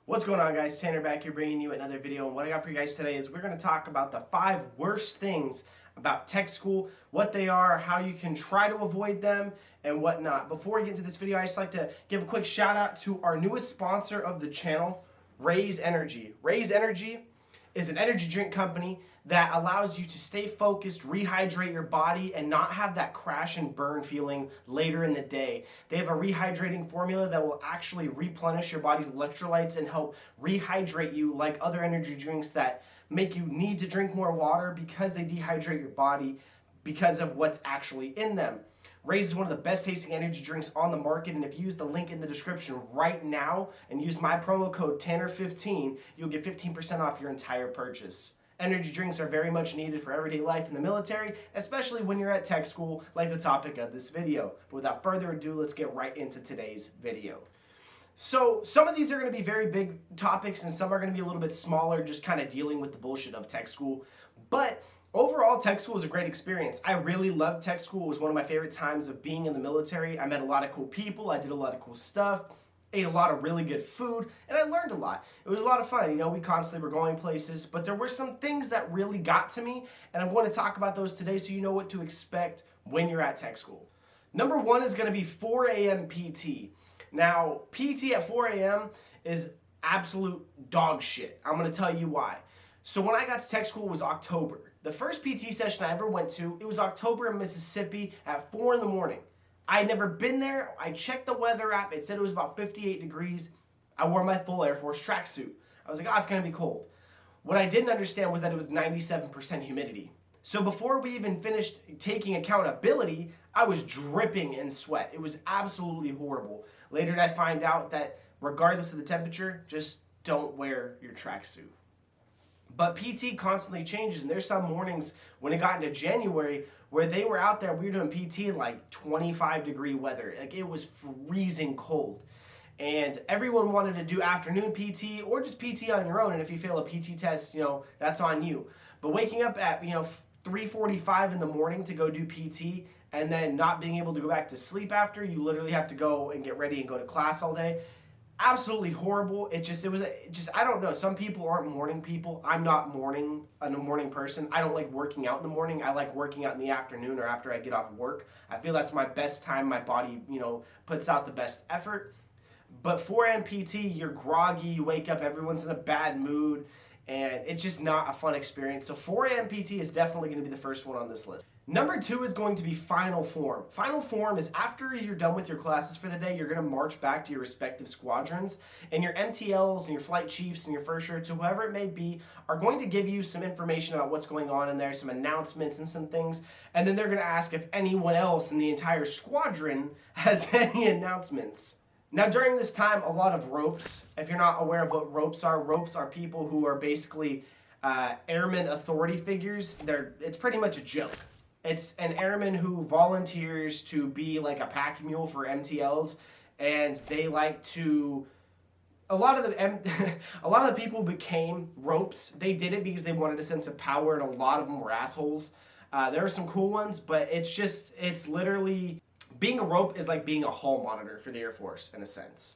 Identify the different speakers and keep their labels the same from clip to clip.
Speaker 1: What's going on, guys? Tanner back here bringing you another video, and what I got for you guys today is we're going to talk about the 5 worst things about tech school, what they are, how you can try to avoid them, and whatnot. Before we get into this video, I just like to give a quick shout out to our newest sponsor of the channel, Raise Energy. Raise Energy is an energy drink company that allows you to stay focused, rehydrate your body, and not have that crash and burn feeling later in the day. They have a rehydrating formula that will actually replenish your body's electrolytes and help rehydrate you, like other energy drinks that make you need to drink more water because they dehydrate your body because of what's actually in them. Raise is one of the best tasting energy drinks on the market, and if you use the link in the description right now and use my promo code TANNER15, you'll get 15% off your entire purchase. Energy drinks are very much needed for everyday life in the military, especially when you're at tech school like the topic of this video. But without further ado, let's get right into today's video. So some of these are going to be very big topics and some are going to be a little bit smaller, just kind of dealing with the bullshit of tech school. But overall, tech school was a great experience. I really loved tech school. It was one of my favorite times of being in the military. I met a lot of cool people. I did a lot of cool stuff, ate a lot of really good food, and I learned a lot. It was a lot of fun. You know, we constantly were going places, but there were some things that really got to me, and I want to talk about those today so you know what to expect when you're at tech school. Number one is going to be 4 a.m. PT. Now, PT at 4 a.m. is absolute dog shit. I'm going to tell you why. So when I got to tech school, it was October. The first PT session I ever went to, it was October in Mississippi at 4 in the morning. I had never been there. I checked the weather app. It said it was about 58 degrees. I wore my full Air Force tracksuit. I was like, oh, it's going to be cold. What I didn't understand was that it was 97% humidity. So before we even finished taking accountability, I was dripping in sweat. It was absolutely horrible. Later did I find out that regardless of the temperature, just don't wear your tracksuit. But PT constantly changes, and there's some mornings when it got into January where they were out there, we were doing PT in like 25-degree weather. Like, it was freezing cold. And everyone wanted to do afternoon PT or just PT on your own, and if you fail a PT test, that's on you. But waking up at, 3:45 in the morning to go do PT and then not being able to go back to sleep after, you literally have to go and get ready and go to class all day. Absolutely horrible. It was I don't know. Some people aren't morning people. I'm not a morning person. I don't like working out in the morning. I like working out in the afternoon or after I get off work. I feel that's my best time. My body, puts out the best effort. But 4 a.m. PT, you're groggy. You wake up, everyone's in a bad mood, and it's just not a fun experience. So 4 a.m. PT is definitely going to be the first one on this list. Number 2 is going to be final form. Final form is after you're done with your classes for the day, you're going to march back to your respective squadrons, and your MTLs and your flight chiefs and your first shirts, whoever it may be, are going to give you some information about what's going on in there, some announcements and some things, and then they're going to ask if anyone else in the entire squadron has any announcements. Now, during this time, a lot of ropes. If you're not aware of what ropes are people who are basically airman authority figures. It's pretty much a joke. It's an airman who volunteers to be like a pack mule for MTLs, and they like to. A lot of the people became ropes. They did it because they wanted a sense of power, and a lot of them were assholes. There are some cool ones, but it's literally. Being a rope is like being a hall monitor for the Air Force, in a sense.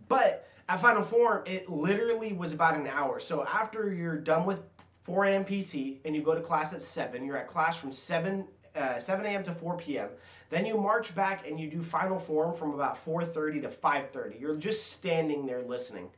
Speaker 1: But at Final Form, it literally was about an hour. So after you're done with 4 a.m. PT and you go to class at 7, you're at class from 7 a.m. to 4 p.m. Then you march back and you do Final Form from about 4:30 to 5:30. You're just standing there listening.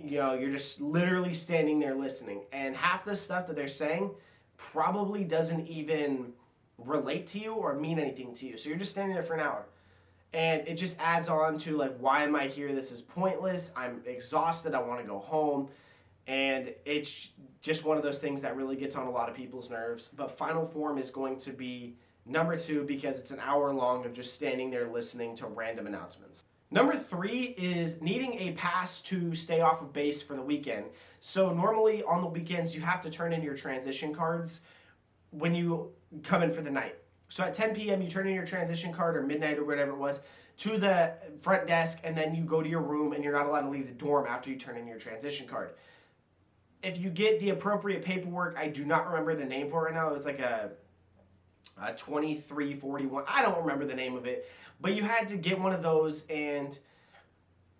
Speaker 1: You're just literally standing there listening. And half the stuff that they're saying probably doesn't even relate to you or mean anything to you. So you're just standing there for an hour. And it just adds on to like, why am I here? This is pointless. I'm exhausted. I want to go home. And it's just one of those things that really gets on a lot of people's nerves. But Final Form is going to be number 2 because it's an hour long of just standing there listening to random announcements. Number 3 is needing a pass to stay off of base for the weekend. So normally on the weekends, you have to turn in your transition cards when you come in for the night. So at 10 p.m. you turn in your transition card, or midnight or whatever it was, to the front desk, and then you go to your room and you're not allowed to leave the dorm after you turn in your transition card. If you get the appropriate paperwork, I do not remember the name for it right now. It was like a 2341. I don't remember the name of it, but you had to get one of those, and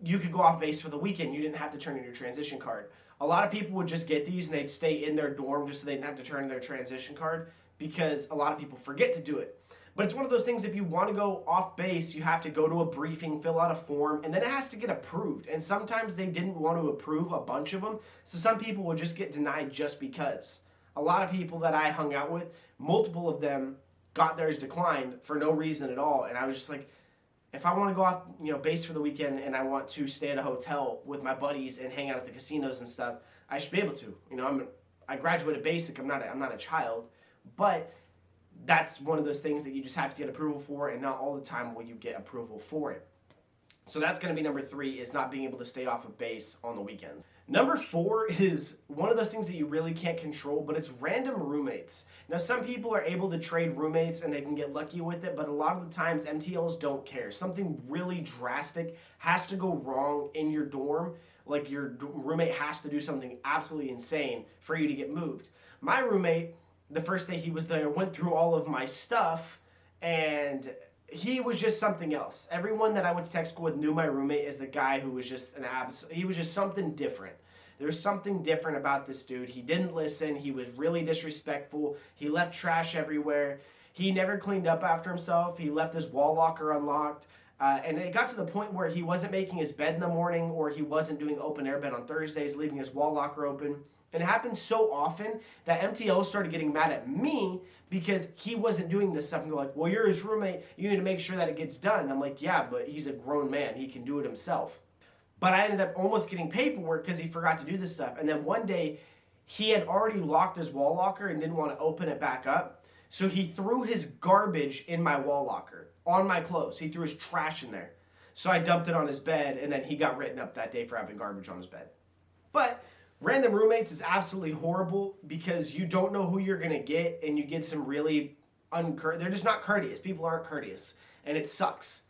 Speaker 1: you could go off base for the weekend. You didn't have to turn in your transition card. A lot of people would just get these and they'd stay in their dorm just so they didn't have to turn in their transition card, because a lot of people forget to do it. But it's one of those things, if you want to go off base, you have to go to a briefing, fill out a form, and then it has to get approved. And sometimes they didn't want to approve a bunch of them, so some people will just get denied just because. A lot of people that I hung out with, multiple of them got theirs declined for no reason at all. And I was just like, if I want to go off, base for the weekend and I want to stay at a hotel with my buddies and hang out at the casinos and stuff, I should be able to. I graduated basic. I'm not a child, but that's one of those things that you just have to get approval for, and not all the time will you get approval for it. So that's going to be number 3, is not being able to stay off of base on the weekends. Number 4 is one of those things that you really can't control, but it's random roommates. Now, some people are able to trade roommates and they can get lucky with it, but a lot of the times MTLs don't care. Something really drastic has to go wrong in your dorm, like your roommate has to do something absolutely insane for you to get moved. My roommate, the first day he was there, went through all of my stuff, and he was just something else. Everyone that I went to tech school with knew my roommate as the guy who was just he was just something different. There was something different about this dude. He didn't listen. He was really disrespectful. He left trash everywhere. He never cleaned up after himself. He left his wall locker unlocked. And it got to the point where he wasn't making his bed in the morning, or he wasn't doing open air bed on Thursdays, leaving his wall locker open. And it happened so often that MTL started getting mad at me because he wasn't doing this stuff. And they're like, well, you're his roommate. You need to make sure that it gets done. And I'm like, yeah, but he's a grown man. He can do it himself. But I ended up almost getting paperwork because he forgot to do this stuff. And then one day, he had already locked his wall locker and didn't want to open it back up. So he threw his garbage in my wall locker, on my clothes. He threw his trash in there. So I dumped it on his bed, and then he got written up that day for having garbage on his bed. But random roommates is absolutely horrible because you don't know who you're going to get, and you get some really they're just not courteous. People aren't courteous, and it sucks.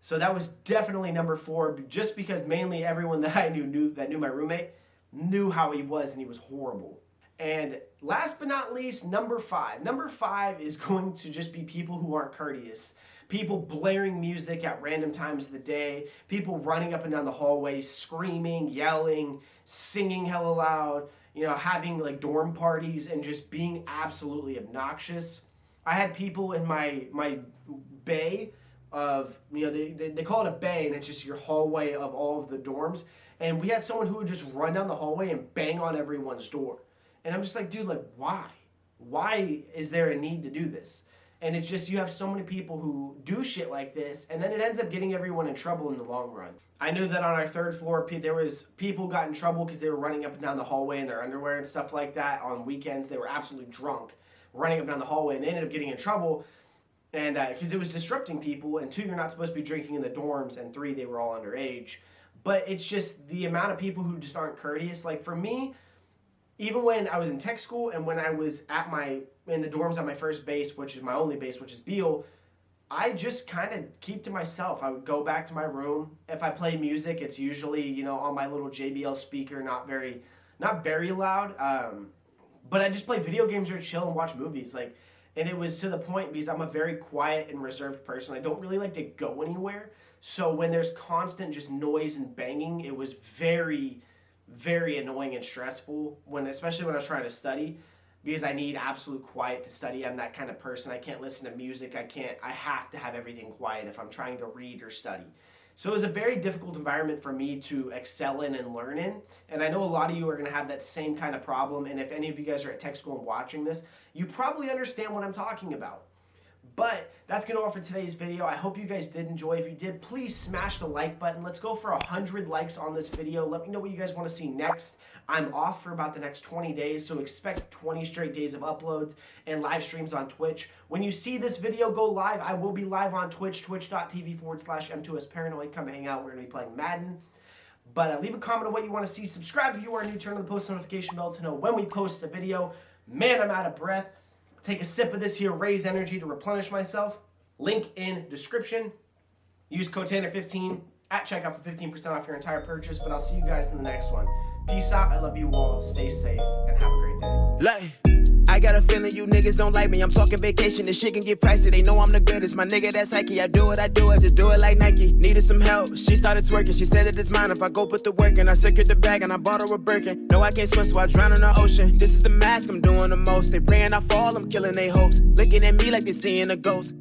Speaker 1: So that was definitely number 4, just because mainly everyone that I knew my roommate knew how he was, and he was horrible. And last but not least, number 5. Number 5 is going to just be people who aren't courteous. People blaring music at random times of the day. People running up and down the hallway, screaming, yelling, singing hella loud. Having like dorm parties and just being absolutely obnoxious. I had people in my bay of, they call it a bay, and it's just your hallway of all of the dorms. And we had someone who would just run down the hallway and bang on everyone's door. And I'm just like, dude, like, why? Why is there a need to do this? And it's just, you have so many people who do shit like this, and then it ends up getting everyone in trouble in the long run. I knew that on our 3rd floor, there was people got in trouble because they were running up and down the hallway in their underwear and stuff like that. On weekends, they were absolutely drunk, running up and down the hallway, and they ended up getting in trouble. And because it was disrupting people, and 2, you're not supposed to be drinking in the dorms, and 3, they were all underage. But it's just the amount of people who just aren't courteous. Like for me, even when I was in tech school and when I was in the dorms at my first base, which is my only base, which is Beale, I just kind of keep to myself. I would go back to my room. If I play music, it's usually, on my little JBL speaker, not very loud. But I just play video games or chill and watch movies. And it was to the point because I'm a very quiet and reserved person. I don't really like to go anywhere. So when there's constant just noise and banging, it was very, very annoying and stressful, especially when I was trying to study, because I need absolute quiet to study. I'm that kind of person. I can't listen to music. I have to have everything quiet if I'm trying to read or study. So it was a very difficult environment for me to excel in and learn in. And I know a lot of you are going to have that same kind of problem. And if any of you guys are at tech school and watching this, you probably understand what I'm talking about. But that's going to all for today's video. I hope you guys did enjoy. If you did, please smash the like button. Let's go for 100 likes on this video. Let me know what you guys want to see next. I'm off for about the next 20 days, so expect 20 straight days of uploads and live streams on Twitch. When you see this video go live, I will be live on Twitch, twitch.tv/M2SParanoid. Come hang out. We're going to be playing Madden. But leave a comment on what you want to see. Subscribe if you are new. Turn on the post notification bell to know when we post a video. Man, I'm out of breath. Take a sip of this here, Raise Energy, to replenish myself. Link in description. Use code Tanner15 at checkout for 15% off your entire purchase. But I'll see you guys in the next one. Peace out. I love you all. Stay safe and have a great day.
Speaker 2: I got a feeling you niggas don't like me. I'm talking vacation, this shit can get pricey. They know I'm the greatest, my nigga, that's Nike. I do it, just do it like Nike. Needed some help, she started twerking. She said that it's mine if I go put the work in. I secured the bag and I bought her a Birkin. No, I can't swim, so I drown in the ocean. This is the mask, I'm doing the most. They praying I fall, I'm killing they hopes. Looking at me like they seeing a ghost.